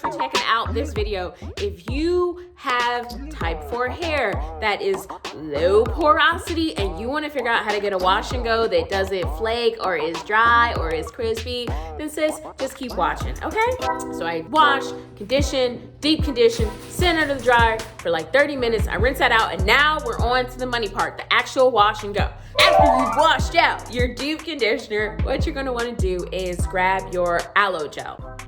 much for checking out this video. If you have type 4 hair that is low porosity and you want to figure out how to get a wash and go that doesn't flake or is dry or is crispy, then sis, just keep watching, okay? So I wash, condition, deep condition, send under the dryer for like 30 minutes. I rinse that out, and now we're on to the money part, the actual wash and go. After you've washed out your deep conditioner, what you're gonna wanna do is grab your Aloe Gel.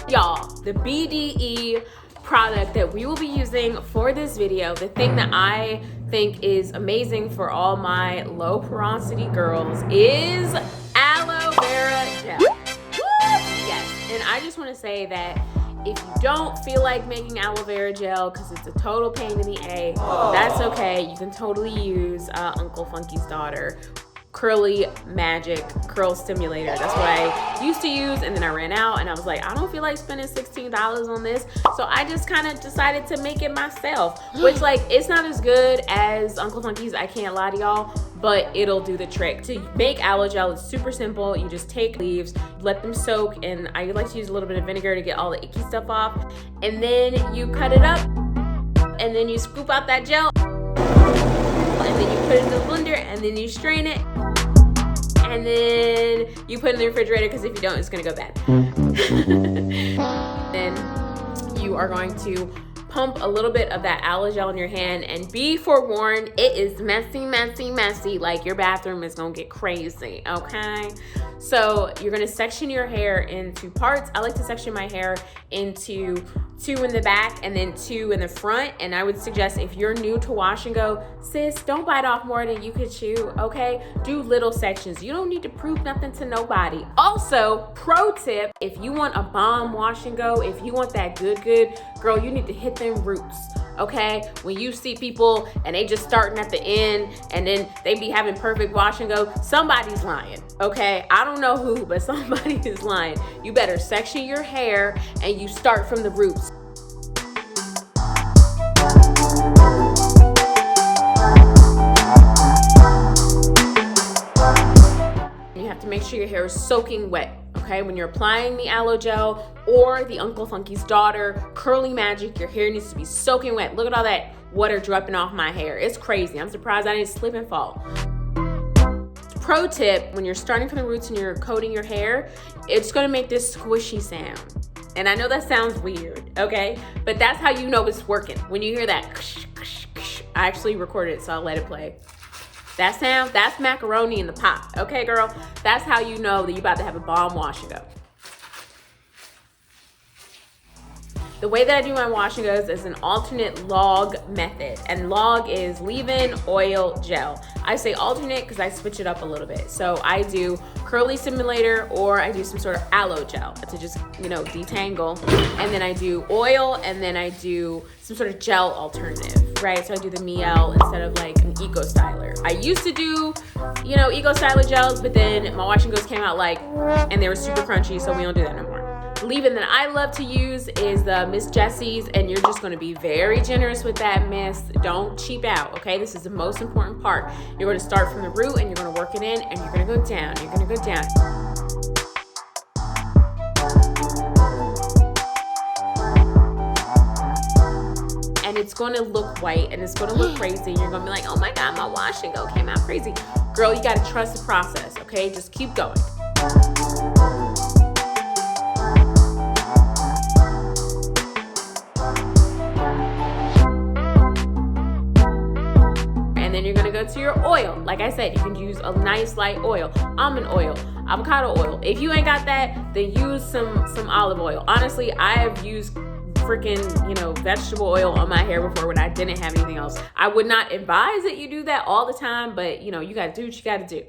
Y'all, the BDE product that we will be using for this video, the thing that I think is amazing for all my low porosity girls is aloe vera gel. Woo! Yes, and I just wanna say that if you don't feel like making aloe vera gel because it's a total pain in the A, that's okay. You can totally use Uncle Funky's daughter Curly Magic Curl Stimulator. That's what I used to use, and then I ran out and I was like, I don't feel like spending $16 on this, so I just kind of decided to make it myself, which like it's not as good as Uncle Funky's, I can't lie to y'all, but it'll do the trick. To make aloe gel, it's super simple. You just take leaves, let them soak, and I like to use a little bit of vinegar to get all the icky stuff off, and then you cut it up, and then you scoop out that gel, and then you put it in the blender, and then you strain it, and then you put it in the refrigerator, because if you don't, it's gonna go bad. Then you are going to pump a little bit of that aloe gel in your hand, and be forewarned, it is messy, messy, messy. Like your bathroom is gonna get crazy, okay? So you're gonna section your hair into parts. I like to section my hair into 2 in the back and then 2 in the front. And I would suggest, if you're new to wash and go, sis, don't bite off more than you could chew, okay? Do little sections. You don't need to prove nothing to nobody. Also, pro tip, if you want a bomb wash and go, if you want that good, girl, you need to hit them roots. Okay, when you see people and they just starting at the end and then they be having perfect wash and go, somebody's lying, okay? I don't know who, but somebody is lying. You better section your hair and you start from the roots. You have to make sure your hair is soaking wet. Okay, when you're applying the aloe gel or the Uncle Funky's daughter Curly Magic, your hair needs to be soaking wet. Look at all that water dripping off my hair. It's crazy. I'm surprised I didn't slip and fall. Pro tip, when you're starting from the roots and you're coating your hair, it's gonna make this squishy sound. And I know that sounds weird, okay? But that's how you know it's working. When you hear that, I actually recorded it, so I'll let it play. That sound, that's macaroni in the pot, okay, girl? That's how you know that you're about to have a bomb wash and go. The way that I do my wash and goes is an alternate log method, and log is leave-in oil gel. I say alternate because I switch it up a little bit. So I do curly stimulator, or I do some sort of aloe gel to just, you know, detangle, and then I do oil, and then I do some sort of gel alternative, right? So I do the Mielle instead of like an Eco Styler. I used to do, you know, Eco Styler gels, but then my wash and goes came out like, and they were super crunchy, so we don't do that no more. Leave-in that I love to use is the Miss Jessie's, and you're just going to be very generous with that, miss. Don't cheap out, okay? This is the most important part. You're going to start from the root and you're going to work it in, and you're going to go down. You're going to go down. And it's going to look white and it's going to look crazy. You're going to be like, oh my God, my wash and go came out crazy. Girl, you got to trust the process, okay? Just keep going. And then you're gonna go to your oil. Like I said, you can use a nice light oil, almond oil, avocado oil. If you ain't got that, then use some olive oil. Honestly, I have used freaking, you know, vegetable oil on my hair before when I didn't have anything else. I would not advise that you do that all the time, but you know, you gotta do what you gotta do.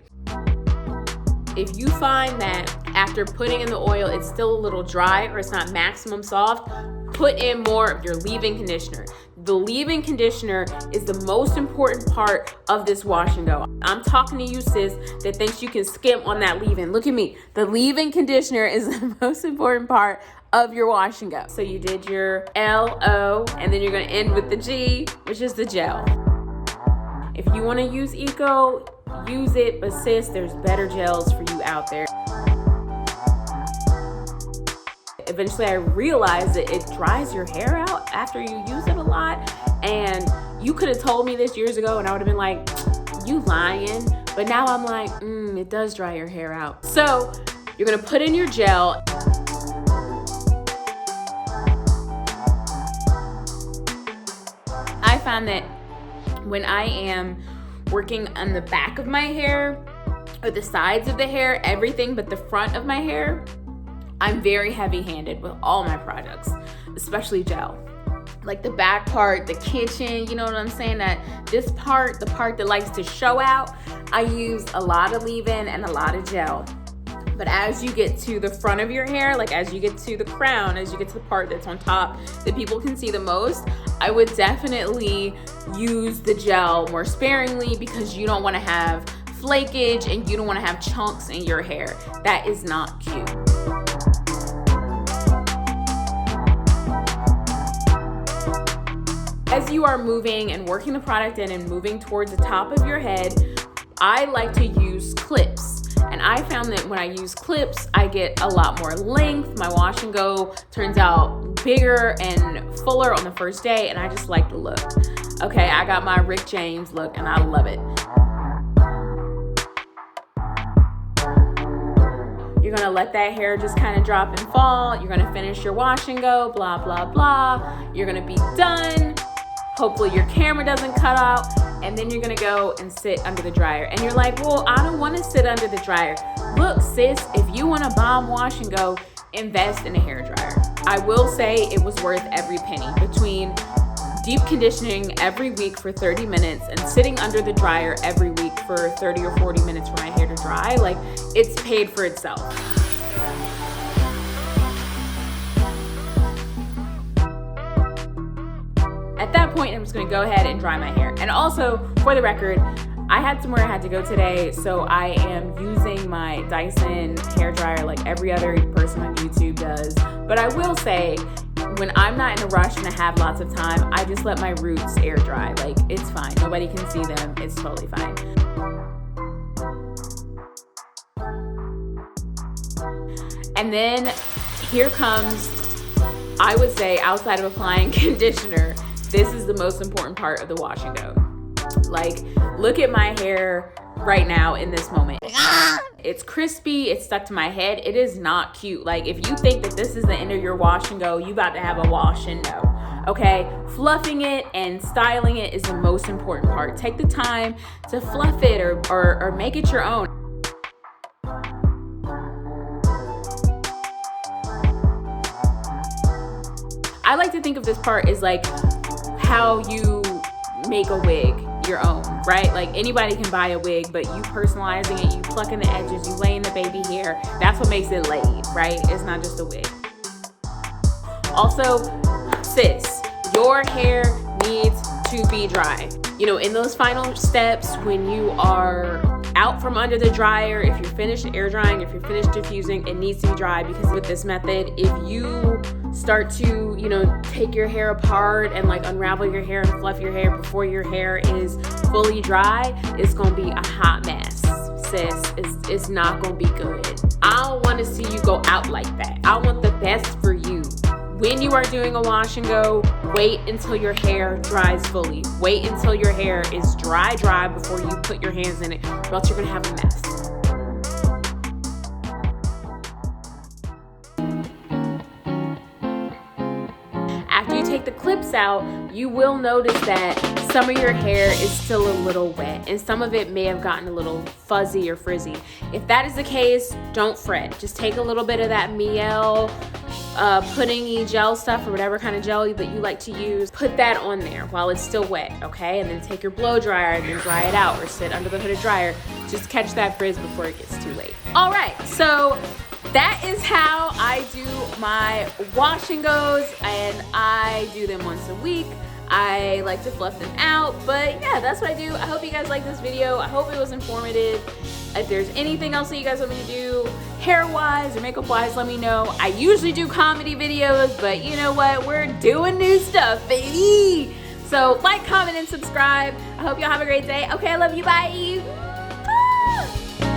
If you find that after putting in the oil, it's still a little dry or it's not maximum soft, put in more of your leave-in conditioner. The leave-in conditioner is the most important part of this wash and go. I'm talking to you, sis, that thinks you can skimp on that leave-in. Look at me. The leave-in conditioner is the most important part of your wash and go. So you did your L-O, and then you're gonna end with the G, which is the gel. If you wanna use Eco, use it, but sis, there's better gels for you out there. eventually I realized that it dries your hair out after you use it a lot. And you could have told me this years ago and I would have been like, you lying. But now I'm like, it does dry your hair out. So you're gonna put in your gel. I found that when I am working on the back of my hair or the sides of the hair, everything but the front of my hair, I'm very heavy-handed with all my products, especially gel. Like the back part, the kitchen, you know what I'm saying? That this part, the part that likes to show out, I use a lot of leave-in and a lot of gel. But as you get to the front of your hair, like as you get to the crown, as you get to the part that's on top that people can see the most, I would definitely use the gel more sparingly because you don't want to have flakage and you don't want to have chunks in your hair. That is not cute. As you are moving and working the product in and moving towards the top of your head, I like to use clips. And I found that when I use clips, I get a lot more length. My wash and go turns out bigger and fuller on the first day, and I just like the look. Okay, I got my Rick James look, and I love it. You're gonna let that hair just kind of drop and fall. You're gonna finish your wash and go, blah, blah, blah. You're gonna be done. Hopefully your camera doesn't cut out. And then you're gonna go and sit under the dryer. And you're like, well, I don't wanna sit under the dryer. Look, sis, if you want a bomb wash and go, invest in a hair dryer. I will say it was worth every penny. Between deep conditioning every week for 30 minutes and sitting under the dryer every week for 30 or 40 minutes for my hair to dry, like, it's paid for itself. At that point, I'm just gonna go ahead and dry my hair. And also, for the record, I had somewhere I had to go today, so I am using my Dyson hair dryer like every other person on YouTube does. But I will say, when I'm not in a rush and I have lots of time, I just let my roots air dry. Like, it's fine. Nobody can see them. It's totally fine. And then here comes, I would say, outside of applying conditioner, this is the most important part of the wash and go. Like, look at my hair right now in this moment. It's crispy, it's stuck to my head. It is not cute. Like, if you think that this is the end of your wash and go, you about to have a wash and no. Okay, fluffing it and styling it is the most important part. Take the time to fluff it or make it your own. I like to think of this part as like how you make a wig your own, right? Like, anybody can buy a wig, but you personalizing it, you plucking the edges, you laying the baby hair, that's what makes it laid, right? It's not just a wig. Also, sis, your hair needs to be dry. You know, in those final steps when you are out from under the dryer, if you're finished air drying, if you're finished diffusing, it needs to be dry, because with this method, if you start to, you know, take your hair apart and like unravel your hair and fluff your hair before your hair is fully dry, it's gonna be a hot mess, sis. It's not gonna be good. I don't want to see you go out like that. I want the best for you. When you are doing a wash and go, wait until your hair dries fully. Wait until your hair is dry before you put your hands in it, or else you're gonna have a mess. After you take the clips out, you will notice that some of your hair is still a little wet and some of it may have gotten a little fuzzy or frizzy. If that is the case, don't fret. Just take a little bit of that Mielle puddingy gel stuff, or whatever kind of gel that you like to use. Put that on there while it's still wet, okay? And then take your blow dryer and then dry it out, or sit under the hooded dryer. Just catch that frizz before it gets too late. All right, so that is how I do my wash and goes, and I do them once a week. I like to fluff them out, but yeah, that's what I do. I hope you guys like this video. I hope it was informative. If there's anything else that you guys want me to do hair-wise or makeup-wise, let me know. I usually do comedy videos, but you know what? We're doing new stuff, baby. So like, comment, and subscribe. I hope y'all have a great day. Okay, I love you. Bye.